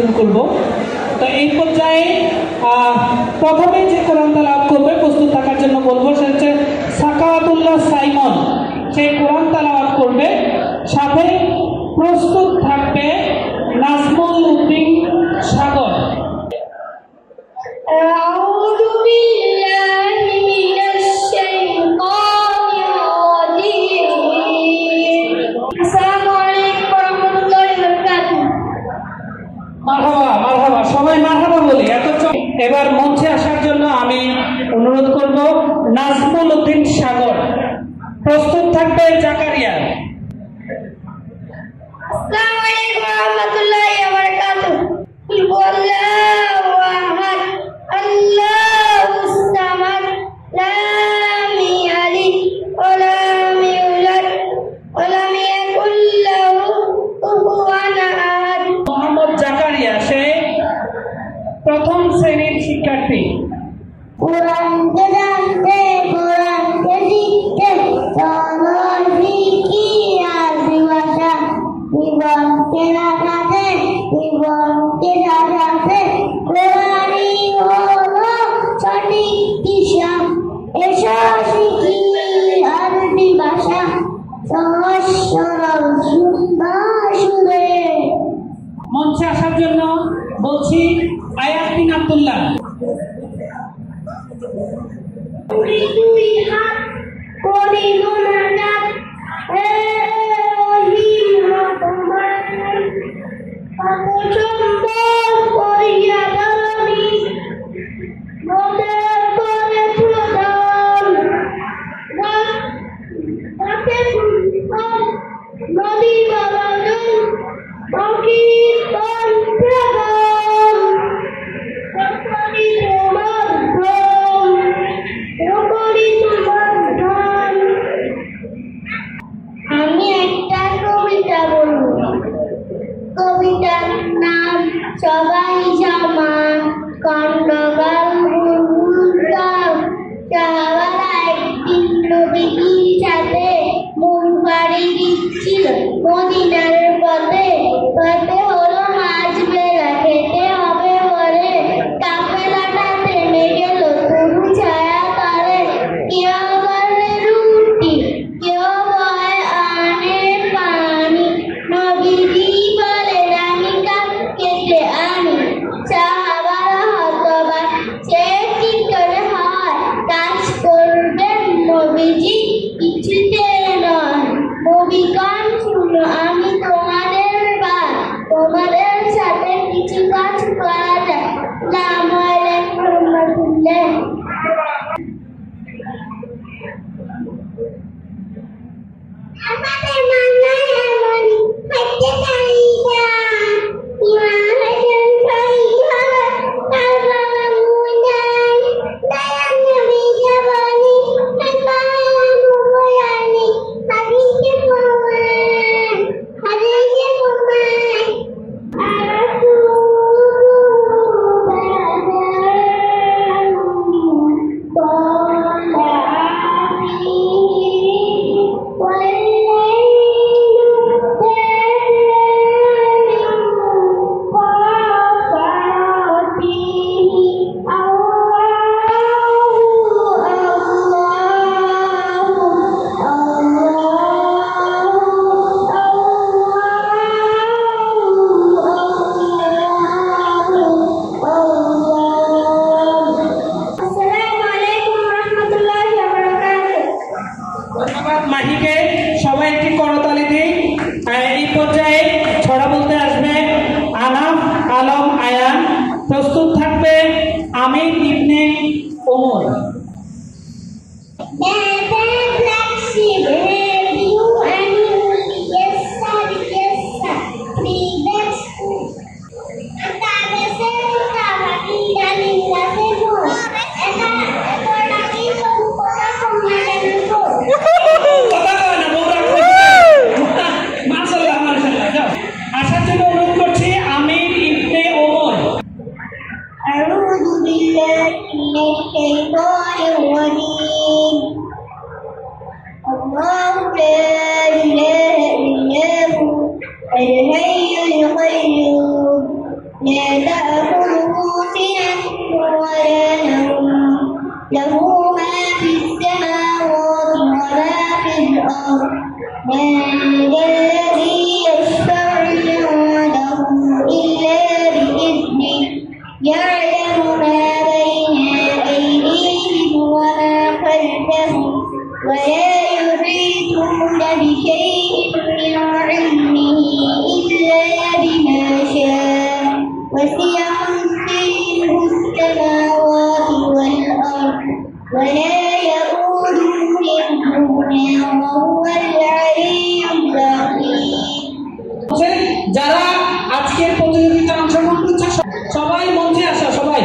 শুরু করব। তো এই পর্যায়ে প্রথমে যে কোরআন তেলাওয়াত করবে, প্রস্তুত থাকার জন্য বলবো, সে হচ্ছে সাকাওয়াতুল্লাহ সাইমন। সেই কোরআন তেলাওয়াত করবে, সাথে প্রস্তুত থাকবে নাজমুল উদ্দিন সাগর। মারহাবা, সবাই মারহাবা বলি। এবার মঞ্চে আসার জন্য আমি অনুরোধ করব নাজমুল উদ্দিন সাগর। প্রস্তুত থাকবে জাকারিয়া। আসসালামু আলাইকুম ওয়া রাহমাতুল্লাহি ওয়া বারাকাতুহু। কুল হুয়াল্লাহু আহাদ, আল্লাহুস সামাদ, লাম ইয়ালিদ ওয়া লাম ইউলাদ ওয়া লাম ইয়াকুল লাহু কুফুওয়ান আহাদ। মোহাম্মদ জাকারিয়া, সে প্রথম শ্রেণীর শিক্ষার্থী। কোরআনকে জানতে, কোরআনকে শিখতে, চলন শিখি আরবি ভাষা। জীবনকে রাখাতে, জীবনকে সাজাতে, কোরআনই হলো সঠিক দিশা। এসো শিখি আরবি ভাষা, সহজ সরল সুন্দর সুরে। মঞ্চে আসার জন্য বলছি আয়াত বিন আব্দুল্লাহ। দুই হাত করি গুনাহগার, হে রহিম রহমান। কত সম্পদ করিয়া দানি, নদের করে প্রদান। রাতে সুন্দর নদী বাবাজন, পাখির পান প্রদান। রকরি তোমার ধন, রকরি তোমার ধন। আমি একটা কবিতা বলবো। কবিতার নাম সবাই সমান, খণ্ডকাল বুলবুল গাও। শাহবালা একদিন নবীজির সাথে মন পাড়ি দিচ্ছিল মদিনার পথে। পথে হলো মাছ বেলা, খেতে হবে বলে কাফেলাটা থেমে গেল তরু ছায়া তলে। কেউ বলে রুটি, কেউ বলে আনে পানি, নবীজি বলে আমি কাঠ কেটে আনি। সাহাবারা হতবাক, সে কি করে হয়, কাজ করবেন নবীজি কিছুতে নয়। নবীগণ শুনো, আমি তোমাদের বার, তোমাদের সাথে কিছু কাজ করা যায়। আসসালামু আলাইকুম ওয়া রাহমাতুল্লাহ। আমাদের মান্নার এমনই হাঁটতে চাই না, ইমানের চাই ভালো, তার বাবা মুনাই দয়াল নবী জবানি, কালাম বয়ানি, হাদিসে প্রমাণ, হাদিসে প্রমাণ। ধন্যবাদ মাহিকে, সবাই একটি করতালি দিই। এই পর্যায়ে ছড়া বলতে আসবে আনাম আলম আয়ান। প্রস্তুত থাকবে আমির ইবনে ওমর। আসার জন্য অনুরোধ করছি আমির ইবনে ওমর। أعوذ بالله من الشيطان الرجيم. الله لا إله إلا هو الحي القيوم لا له ما في السماوات وما في الأرض من ذا الذي يشفع عنده إلا بإذنه يعلم ما بين أيديهم وما خلفهم ولا يحيطون بشيء من علمه إلا بما شاء وسع كرسيه السماوات والأرض ولا يؤوده حفظهما وهو العلي العظيم যারা আজকের প্রতিযোগিতায় অংশগ্রহণ করছে সবাই মঞ্চে আসা সবাই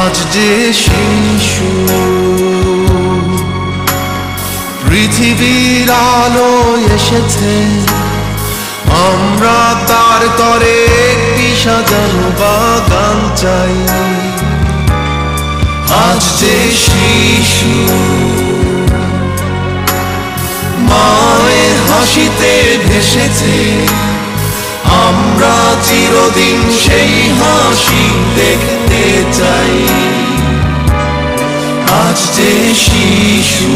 আজ যে শিশু পৃথিবীর আলো এসেছে আমরা তার তরে একটি সাজানো বাগান চাই আজ যে শিশু মায়ের হাসিতে ভেসেছে আমরা চিরদিন সেই হাসি দেখতে চাই আজ যে শিশু